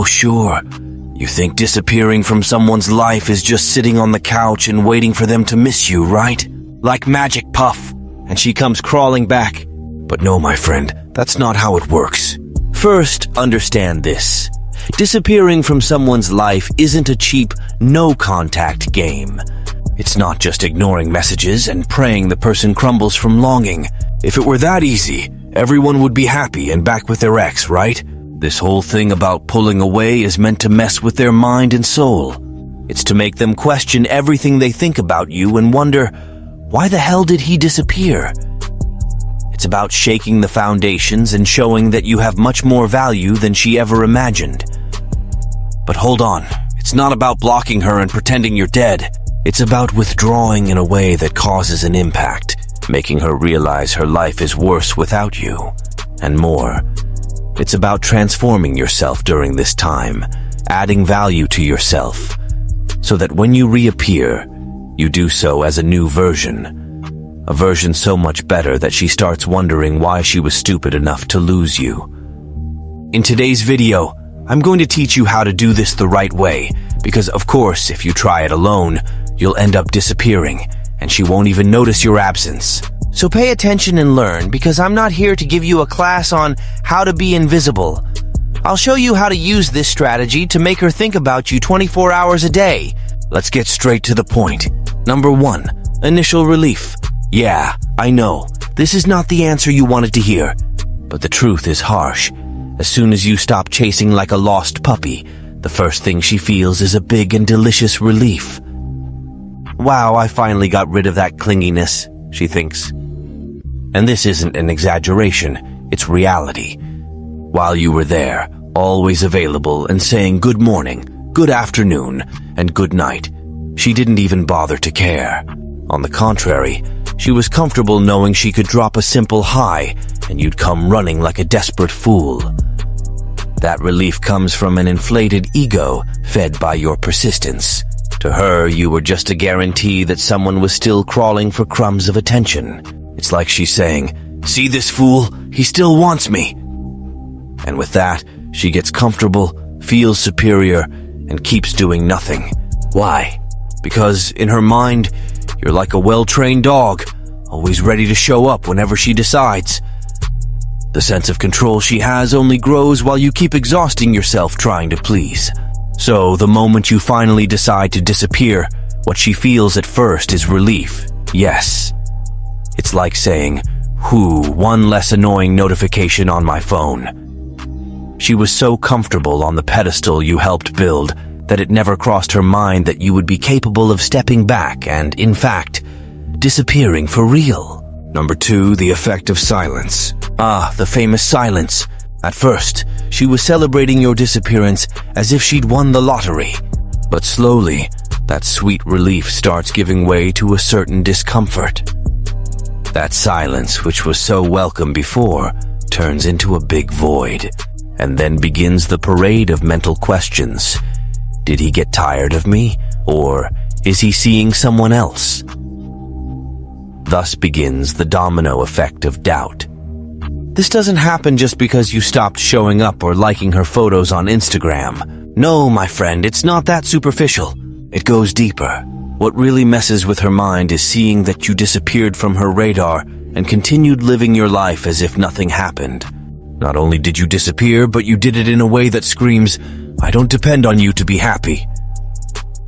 sure. You think disappearing from someone's life is just sitting on the couch and waiting for them to miss you, right? Like Magic Puff, and she comes crawling back. But no, my friend, that's not how it works. First, understand this. Disappearing from someone's life isn't a cheap, no-contact game. It's not just ignoring messages and praying the person crumbles from longing. If it were that easy, everyone would be happy and back with their ex, right? This whole thing about pulling away is meant to mess with their mind and soul. It's to make them question everything they think about you and wonder, why the hell did he disappear? It's about shaking the foundations and showing that you have much more value than she ever imagined. But hold on, it's not about blocking her and pretending you're dead. It's about withdrawing in a way that causes an impact, making her realize her life is worse without you, and more. It's about transforming yourself during this time, adding value to yourself, so that when you reappear, you do so as a new version. A version so much better that she starts wondering why she was stupid enough to lose you. In today's video, I'm going to teach you how to do this the right way, because of course, if you try it alone, you'll end up disappearing, and she won't even notice your absence. So pay attention and learn, because I'm not here to give you a class on how to be invisible. I'll show you how to use this strategy to make her think about you 24 hours a day. Let's get straight to the point. Number 1, initial relief. Yeah, I know, this is not the answer you wanted to hear, but the truth is harsh. As soon as you stop chasing like a lost puppy, the first thing she feels is a big and delicious relief. Wow, I finally got rid of that clinginess, she thinks. And this isn't an exaggeration, it's reality. While you were there, always available and saying good morning, good afternoon, and good night, she didn't even bother to care. On the contrary, she was comfortable knowing she could drop a simple hi and you'd come running like a desperate fool. That relief comes from an inflated ego fed by your persistence. To her, you were just a guarantee that someone was still crawling for crumbs of attention. It's like she's saying, "See this fool? He still wants me." And with that, she gets comfortable, feels superior, and keeps doing nothing. Why? Because in her mind, you're like a well-trained dog, always ready to show up whenever she decides. The sense of control she has only grows while you keep exhausting yourself trying to please. So the moment you finally decide to disappear, what she feels at first is relief. Yes. It's like saying, "Whew, one less annoying notification on my phone." She was so comfortable on the pedestal you helped build that it never crossed her mind that you would be capable of stepping back and, in fact, disappearing for real. Number 2, the effect of silence. The famous silence. At first, she was celebrating your disappearance as if she'd won the lottery. But slowly, that sweet relief starts giving way to a certain discomfort. That silence, which was so welcome before, turns into a big void, and then begins the parade of mental questions. Did he get tired of me? Or is he seeing someone else? Thus begins the domino effect of doubt. This doesn't happen just because you stopped showing up or liking her photos on Instagram. No, my friend, it's not that superficial. It goes deeper. What really messes with her mind is seeing that you disappeared from her radar and continued living your life as if nothing happened. Not only did you disappear, but you did it in a way that screams, "I don't depend on you to be happy."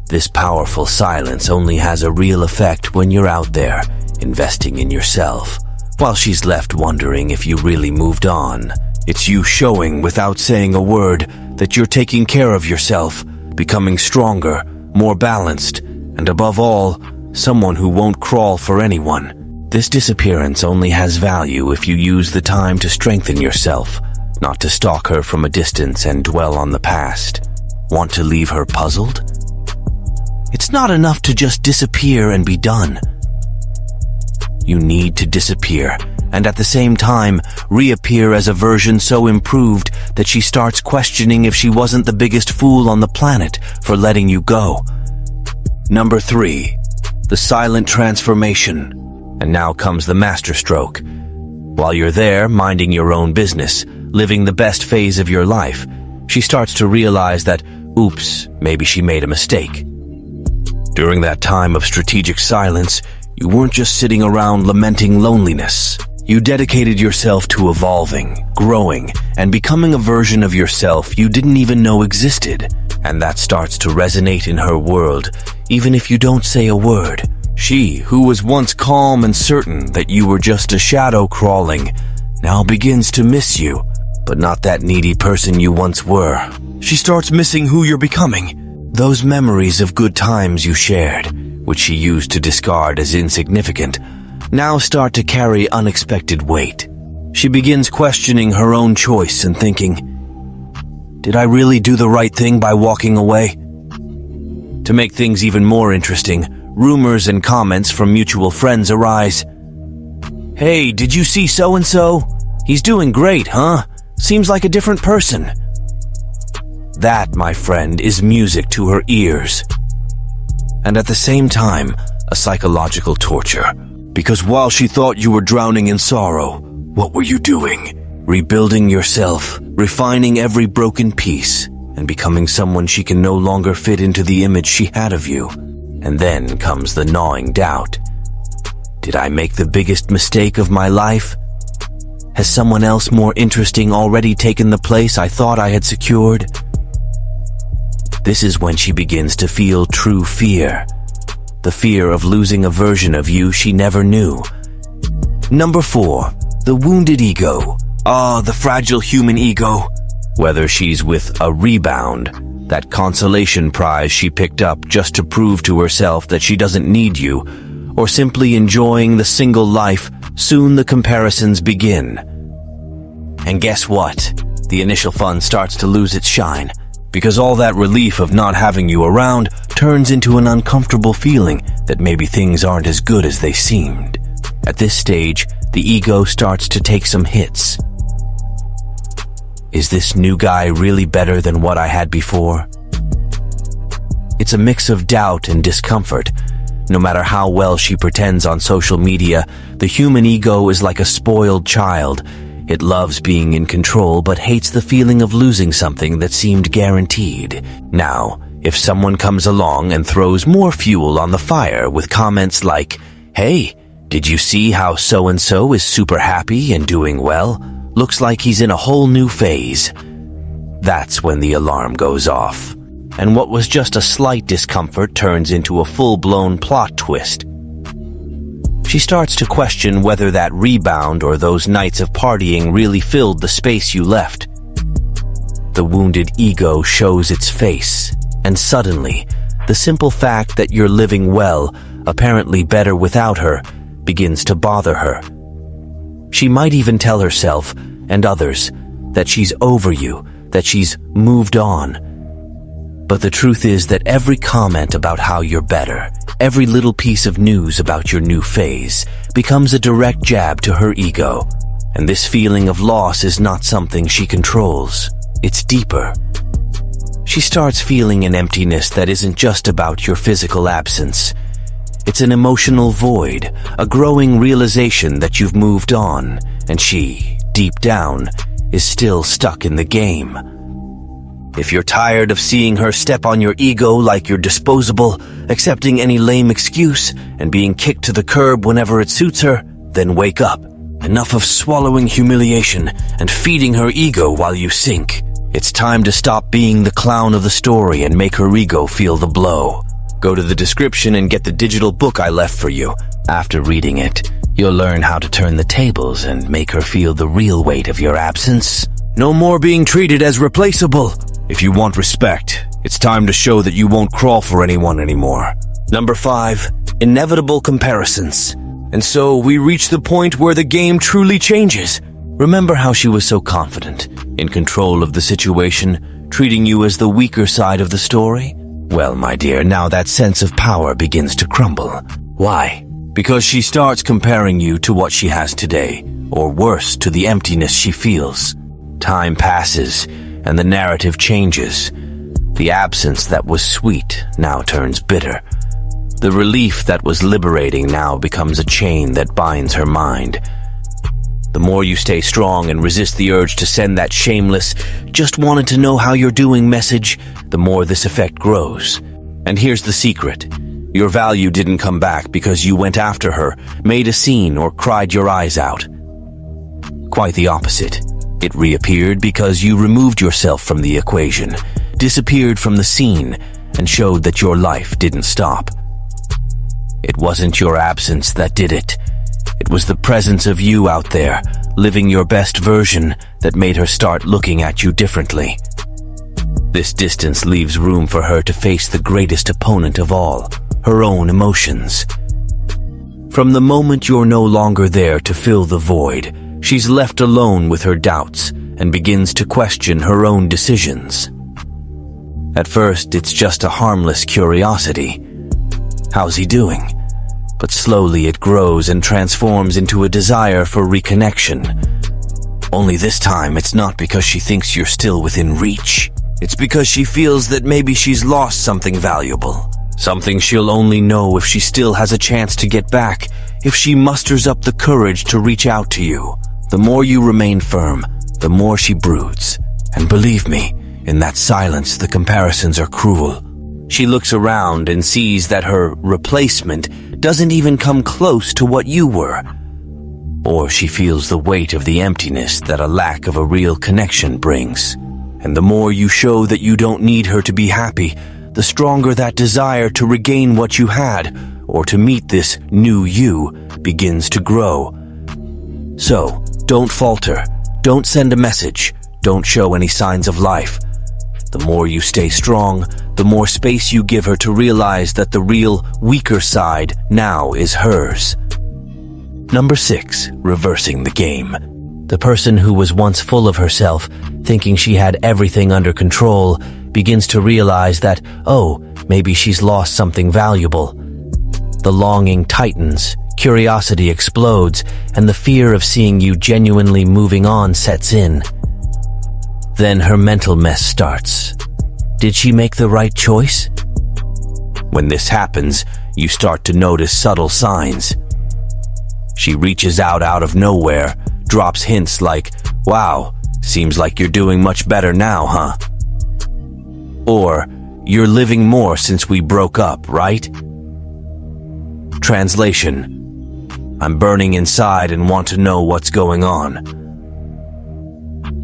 This powerful silence only has a real effect when you're out there, investing in yourself, while she's left wondering if you really moved on. It's you showing, without saying a word, that you're taking care of yourself, becoming stronger, more balanced, and above all, someone who won't crawl for anyone. This disappearance only has value if you use the time to strengthen yourself, not to stalk her from a distance and dwell on the past. Want to leave her puzzled? It's not enough to just disappear and be done. You need to disappear, and at the same time, reappear as a version so improved that she starts questioning if she wasn't the biggest fool on the planet for letting you go. Number 3, the silent transformation. And now comes the masterstroke. While you're there, minding your own business, living the best phase of your life, she starts to realize that, oops, maybe she made a mistake. During that time of strategic silence, you weren't just sitting around lamenting loneliness. You dedicated yourself to evolving, growing, and becoming a version of yourself you didn't even know existed. And that starts to resonate in her world, even if you don't say a word. She, who was once calm and certain that you were just a shadow crawling, now begins to miss you, but not that needy person you once were. She starts missing who you're becoming. Those memories of good times you shared, which she used to discard as insignificant, now start to carry unexpected weight. She begins questioning her own choice and thinking, did I really do the right thing by walking away? To make things even more interesting, rumors and comments from mutual friends arise. Hey, did you see so-and-so? He's doing great, huh? Seems like a different person. That, my friend, is music to her ears. And at the same time, a psychological torture. Because while she thought you were drowning in sorrow, what were you doing? Rebuilding yourself, refining every broken piece, and becoming someone she can no longer fit into the image she had of you. And then comes the gnawing doubt. Did I make the biggest mistake of my life? Has someone else more interesting already taken the place I thought I had secured? This is when she begins to feel true fear. The fear of losing a version of you she never knew. Number 4, the wounded ego. The fragile human ego. Whether she's with a rebound, that consolation prize she picked up just to prove to herself that she doesn't need you, or simply enjoying the single life, soon the comparisons begin. And guess what? The initial fun starts to lose its shine, because all that relief of not having you around turns into an uncomfortable feeling that maybe things aren't as good as they seemed. At this stage, the ego starts to take some hits. Is this new guy really better than what I had before? It's a mix of doubt and discomfort. No matter how well she pretends on social media, the human ego is like a spoiled child. It loves being in control but hates the feeling of losing something that seemed guaranteed. Now, if someone comes along and throws more fuel on the fire with comments like, "Hey, did you see how so-and-so is super happy and doing well? Looks like he's in a whole new phase." That's when the alarm goes off. And what was just a slight discomfort turns into a full-blown plot twist. She starts to question whether that rebound or those nights of partying really filled the space you left. The wounded ego shows its face, and suddenly, the simple fact that you're living well, apparently better without her, begins to bother her. She might even tell herself, and others, that she's over you, that she's moved on. But the truth is that every comment about how you're better, every little piece of news about your new phase, becomes a direct jab to her ego. And this feeling of loss is not something she controls. It's deeper. She starts feeling an emptiness that isn't just about your physical absence. It's an emotional void, a growing realization that you've moved on, and she, deep down, is still stuck in the game. If you're tired of seeing her step on your ego like you're disposable, accepting any lame excuse, and being kicked to the curb whenever it suits her, then wake up. Enough of swallowing humiliation and feeding her ego while you sink. It's time to stop being the clown of the story and make her ego feel the blow. Go to the description and get the digital book I left for you. After reading it, you'll learn how to turn the tables and make her feel the real weight of your absence. No more being treated as replaceable. If you want respect, it's time to show that you won't crawl for anyone anymore. Number 5, inevitable comparisons. And so we reach the point where the game truly changes. Remember how she was so confident, in control of the situation, treating you as the weaker side of the story? Well, my dear, now that sense of power begins to crumble. Why? Because she starts comparing you to what she has today, or worse, to the emptiness she feels. Time passes, and the narrative changes. The absence that was sweet now turns bitter. The relief that was liberating now becomes a chain that binds her mind. The more you stay strong and resist the urge to send that shameless, just wanted to know how you're doing message, the more this effect grows. And here's the secret. Your value didn't come back because you went after her, made a scene, or cried your eyes out. Quite the opposite. It reappeared because you removed yourself from the equation, disappeared from the scene, and showed that your life didn't stop. It wasn't your absence that did it. It was the presence of you out there, living your best version, that made her start looking at you differently. This distance leaves room for her to face the greatest opponent of all, her own emotions. From the moment you're no longer there to fill the void, she's left alone with her doubts and begins to question her own decisions. At first, it's just a harmless curiosity. How's he doing? But slowly it grows and transforms into a desire for reconnection. Only this time, it's not because she thinks you're still within reach. It's because she feels that maybe she's lost something valuable. Something she'll only know if she still has a chance to get back, if she musters up the courage to reach out to you. The more you remain firm, the more she broods. And believe me, in that silence, the comparisons are cruel. She looks around and sees that her replacement doesn't even come close to what you were. Or she feels the weight of the emptiness that a lack of a real connection brings. And the more you show that you don't need her to be happy, the stronger that desire to regain what you had, or to meet this new you, begins to grow. So, don't falter, don't send a message, don't show any signs of life. The more you stay strong, the more space you give her to realize that the real, weaker side now is hers. Number 6, reversing the game. The person who was once full of herself, thinking she had everything under control, begins to realize that, oh, maybe she's lost something valuable. The longing tightens, curiosity explodes, and the fear of seeing you genuinely moving on sets in. Then her mental mess starts. Did she make the right choice? When this happens, you start to notice subtle signs. She reaches out of nowhere, drops hints like, "Wow, seems like you're doing much better now, huh?" Or, "You're living more since we broke up, right?" Translation: I'm burning inside and want to know what's going on.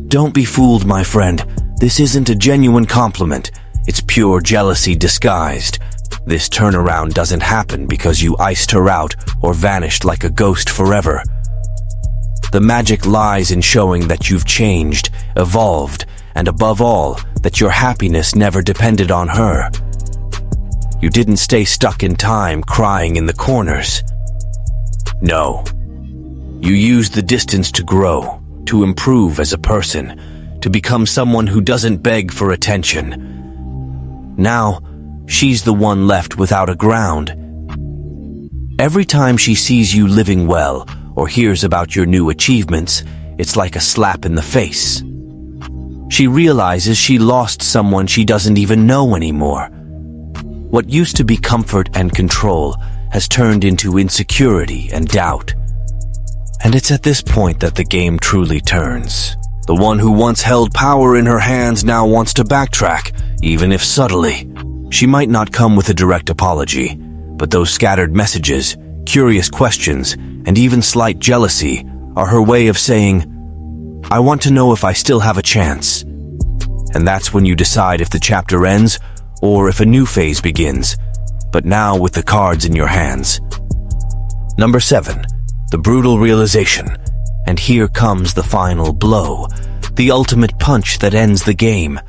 Don't be fooled, my friend. This isn't a genuine compliment. It's pure jealousy disguised. This turnaround doesn't happen because you iced her out or vanished like a ghost forever. The magic lies in showing that you've changed, evolved, and above all, that your happiness never depended on her. You didn't stay stuck in time crying in the corners. No. You used the distance to grow, to improve as a person, to become someone who doesn't beg for attention. Now, she's the one left without a ground. Every time she sees you living well or hears about your new achievements, it's like a slap in the face. She realizes she lost someone she doesn't even know anymore. What used to be comfort and control has turned into insecurity and doubt. And it's at this point that the game truly turns. The one who once held power in her hands now wants to backtrack, even if subtly. She might not come with a direct apology, but those scattered messages, curious questions, and even slight jealousy are her way of saying, I want to know if I still have a chance. And that's when you decide if the chapter ends or if a new phase begins, but now with the cards in your hands. Number 7, the brutal realization. And here comes the final blow, the ultimate punch that ends the game.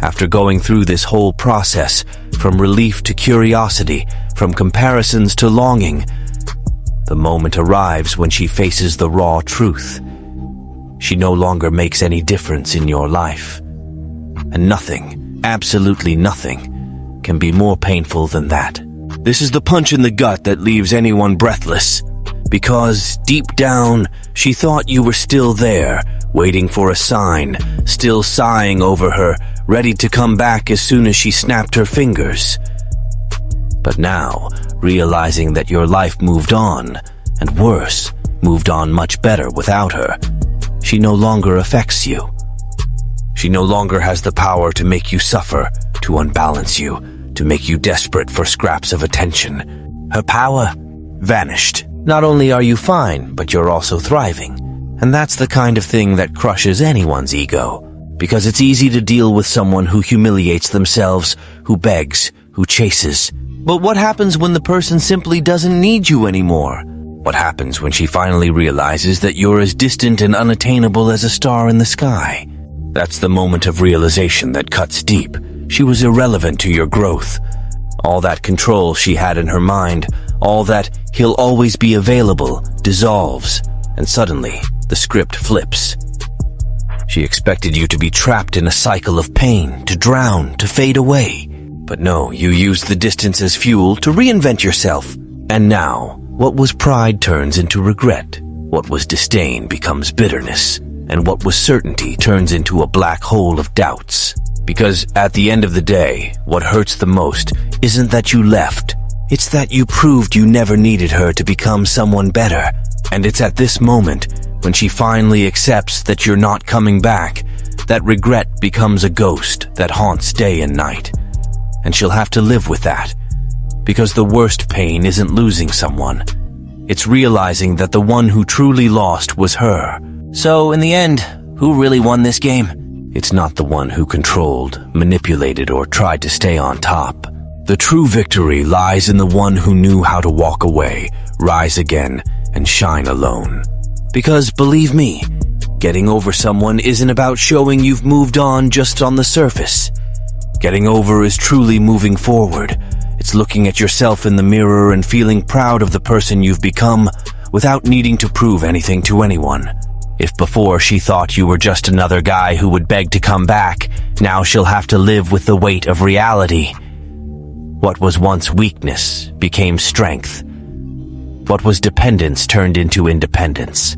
After going through this whole process, from relief to curiosity, from comparisons to longing, the moment arrives when she faces the raw truth. She no longer makes any difference in your life. And nothing, absolutely nothing, can be more painful than that. This is the punch in the gut that leaves anyone breathless. Because, deep down, she thought you were still there, waiting for a sign, still sighing over her, ready to come back as soon as she snapped her fingers. But now, realizing that your life moved on, and worse, moved on much better without her. She no longer affects you. She no longer has the power to make you suffer, to unbalance you, to make you desperate for scraps of attention. Her power vanished. Not only are you fine, but you're also thriving. And that's the kind of thing that crushes anyone's ego. Because it's easy to deal with someone who humiliates themselves, who begs, who chases. But what happens when the person simply doesn't need you anymore? What happens when she finally realizes that you're as distant and unattainable as a star in the sky? That's the moment of realization that cuts deep. She was irrelevant to your growth. All that control she had in her mind, all that he'll always be available, dissolves, and suddenly the script flips. She expected you to be trapped in a cycle of pain, to drown, to fade away. But no, you used the distance as fuel to reinvent yourself. And now, what was pride turns into regret. What was disdain becomes bitterness. And what was certainty turns into a black hole of doubts. Because at the end of the day, what hurts the most isn't that you left. It's that you proved you never needed her to become someone better. And it's at this moment, when she finally accepts that you're not coming back, that regret becomes a ghost that haunts day and night. And she'll have to live with that. Because the worst pain isn't losing someone. It's realizing that the one who truly lost was her. So, in the end, who really won this game? It's not the one who controlled, manipulated, or tried to stay on top. The true victory lies in the one who knew how to walk away, rise again, and shine alone. Because, believe me, getting over someone isn't about showing you've moved on just on the surface. Getting over is truly moving forward. It's looking at yourself in the mirror and feeling proud of the person you've become without needing to prove anything to anyone. If before she thought you were just another guy who would beg to come back, now she'll have to live with the weight of reality. What was once weakness became strength. What was dependence turned into independence.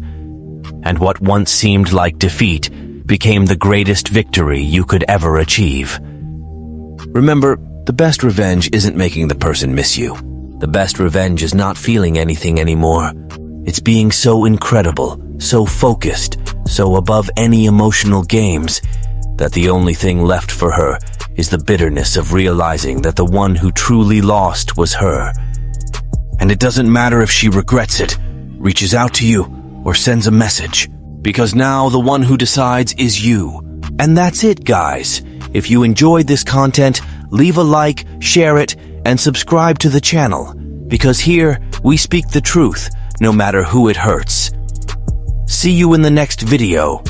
And what once seemed like defeat became the greatest victory you could ever achieve. Remember, the best revenge isn't making the person miss you. The best revenge is not feeling anything anymore. It's being so incredible, so focused, so above any emotional games, that the only thing left for her is the bitterness of realizing that the one who truly lost was her. And it doesn't matter if she regrets it, reaches out to you, or sends a message, because now the one who decides is you. And that's it, guys. If you enjoyed this content, leave a like, share it, and subscribe to the channel, because here we speak the truth, no matter who it hurts. See you in the next video.